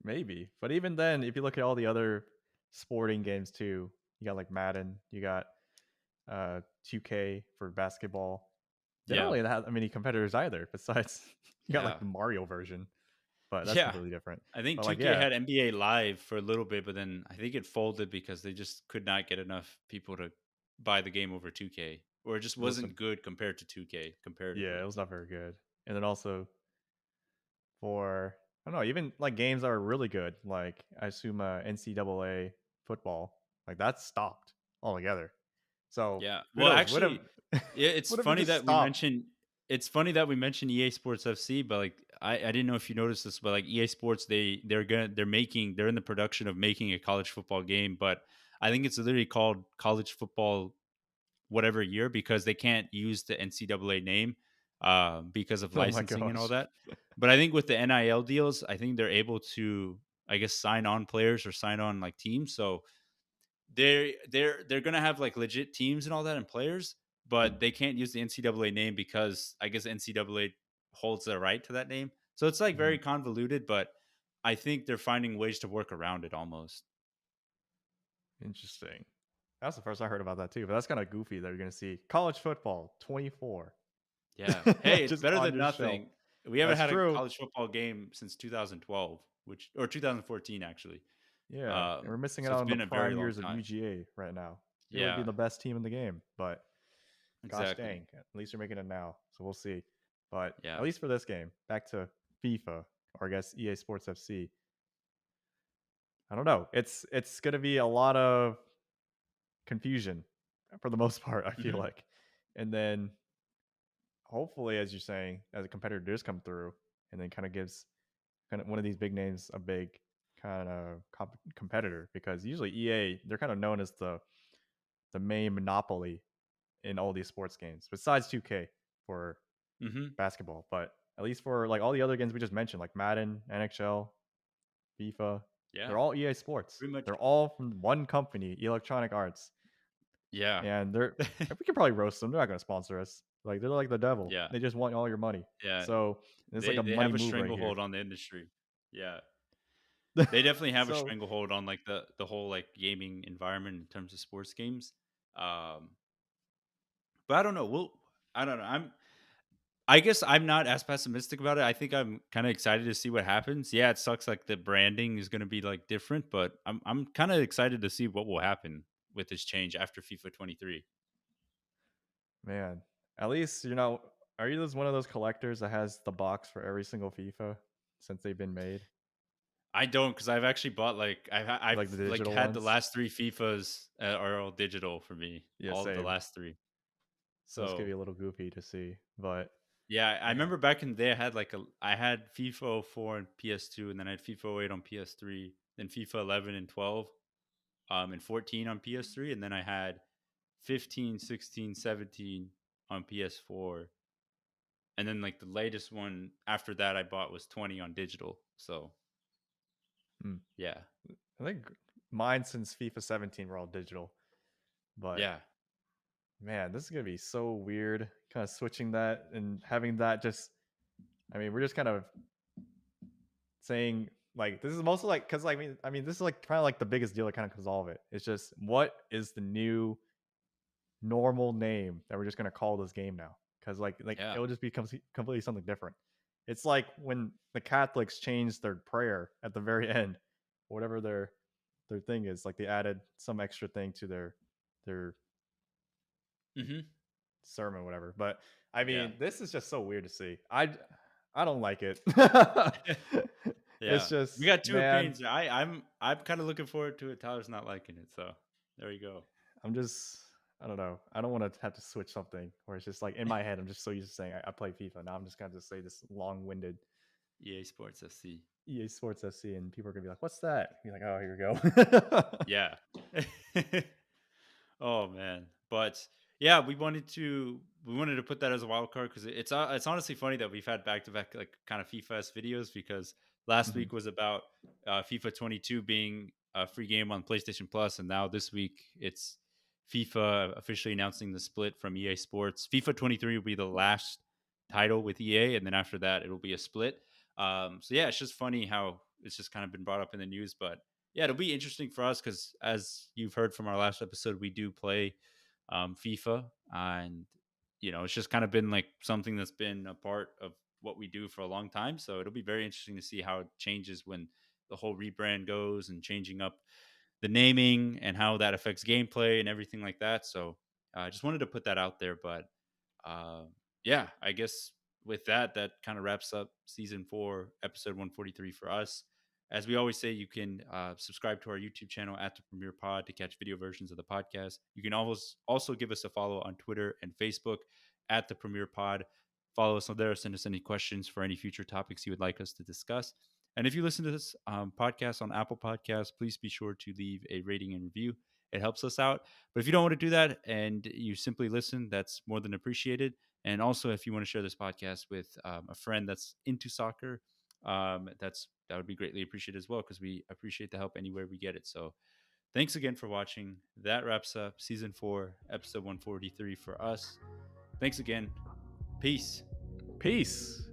maybe. But even then, if you look at all the other sporting games too, you got like Madden, you got 2K for basketball. They don't Yeah, really have that many competitors either. Besides, you got like yeah, the Mario version, but that's yeah. completely different. I think But like, 2K yeah, had NBA Live for a little bit, but then I think it folded because they just could not get enough people to buy the game over 2K, or it just it was a wasn't good compared to 2K yeah, it comparatively. was not very good. And then also for I don't know, even like games that are really good, like I assume NCAA football, like that's stopped altogether. So Yeah. who Well, knows? What if actually, it's what if it funny just that we stopped? mentioned EA Sports FC, but like I didn't know if you noticed this, but like EA Sports they're in the production of making a college football game, but I think it's literally called college football whatever year because they can't use the NCAA name because of Oh my licensing and all gosh. that. But I think with the NIL deals, I think they're able to, I guess, sign on players or sign on like teams. So they're gonna have like legit teams and all that and players, but they can't use the NCAA name because I guess NCAA holds the right to that name. So it's like Mhm. very convoluted, but I think they're finding ways to work around it almost. Interesting. That's the first I heard about that too, but that's kind of goofy that you're gonna see college football 24 Yeah. Hey, it's just better on than your shelf. nothing. We haven't That's had a true. college football game since 2012, which or 2014 actually. Yeah, and we're missing So out it's on the been a very prime long years of time. UGA right now. They would be Yeah, the best team in the game, but gosh exactly. dang, at least you're making it now. So we'll see. But Yeah. at least for this game, back to FIFA or I guess EA Sports FC. I don't know. It's gonna be a lot of confusion for the most part. I feel Hmm. like, and then hopefully, as you're saying, as a competitor does come through, and then kind of gives kind of one of these big names a big kind of competitor because usually EA they're kind of known as the main monopoly in all these sports games besides 2K for Hmm. basketball, but at least for like all the other games we just mentioned, like Madden, NHL, FIFA, Yeah. they're all EA Sports. Pretty much. They're all from one company, Electronic Arts, Yeah. and they're we can probably roast them. They're not going to sponsor us. Like they're like the devil. Yeah. They just want all your money. Yeah. So it's like They a they money have a move right here. stranglehold on the industry. Yeah. They definitely have a So stranglehold on like the whole like gaming environment in terms of sports games. Um, but I don't know. I don't know. I guess I'm not as pessimistic about it. I think I'm kind of excited to see what happens. Yeah, it sucks like the branding is going to be like different, but I'm kind of excited to see what will happen with this change after FIFA 23. man, at least you know. Are you just one of those collectors that has the box for every single FIFA since they've been made? I don't because I've actually bought like I've Like the like digital had the ones? last three FIFAs are all digital for me, Yeah, all of the same. last three. So it's gonna be So a little goofy to see, but yeah, I man, remember back in the day I had FIFA '04 on PS2, and then I had FIFA '08 on PS3, then FIFA 11 and 12, and 14 on PS3, and then I had 15, 16, 17 on PS4, and then like the latest one after that I bought was 20 on digital. So hmm, yeah, I think mine since FIFA 17 were all digital. But yeah, man, this is gonna be so weird, kind of switching that and having that just. I mean, we're just kind of saying like this is mostly like because I mean this is like kind of like the biggest deal that kind of comes all of it. It's just what is the new normal name that we're just gonna call this game now? Because like yeah. it'll just become completely something different. It's like when the Catholics changed their prayer at the very end, whatever their thing is. Like they added some extra thing to their Hmm. sermon, whatever. But I Yeah. mean, this is just so weird to see. I don't like it. It's Yeah. We just got two man, opinions. I'm kind of looking forward to it. Tyler's not liking it, so there you go. I'm just I don't know. I don't want to have to switch something where it's just like in my head. I'm just so used to saying I play FIFA. Now I'm just gonna just say this long-winded EA Sports FC. EA Sports FC, and people are gonna be like, "What's that?" Be like, "Oh, here we go." Yeah. Oh man, but yeah, we wanted to put that as a wild card because it's honestly funny that we've had back to back like kind of FIFA videos because last Mhm. week was about FIFA 22 being a free game on PlayStation Plus, and now this week it's FIFA officially announcing the split from EA Sports. FIFA 23 will be the last title with EA, and then after that it'll be a split. So yeah, it's just funny how it's just kind of been brought up in the news, but yeah, it'll be interesting for us because as you've heard from our last episode, we do play FIFA, and it's just kind of been like something that's been a part of what we do for a long time. So it'll be very interesting to see how it changes when the whole rebrand goes and changing up the naming and how that affects gameplay and everything like that. So I just wanted to put that out there, but uh, yeah, I guess with that, that kind of wraps up season 4, episode 143 for us. As we always say, you can subscribe to our YouTube channel at the Premier Pod to catch video versions of the podcast. You can always also give us a follow on Twitter and Facebook at the Premier Pod. Follow us on there. Send us any questions for any future topics you would like us to discuss. And if you listen to this podcast on Apple Podcasts, please be sure to leave a rating and review. It helps us out. But if you don't want to do that and you simply listen, that's more than appreciated. And also, if you want to share this podcast with a friend that's into soccer, that would be greatly appreciated as well because we appreciate the help anywhere we get it. So, thanks again for watching. That wraps up season 4, episode 143 for us. Thanks again. Peace. Peace.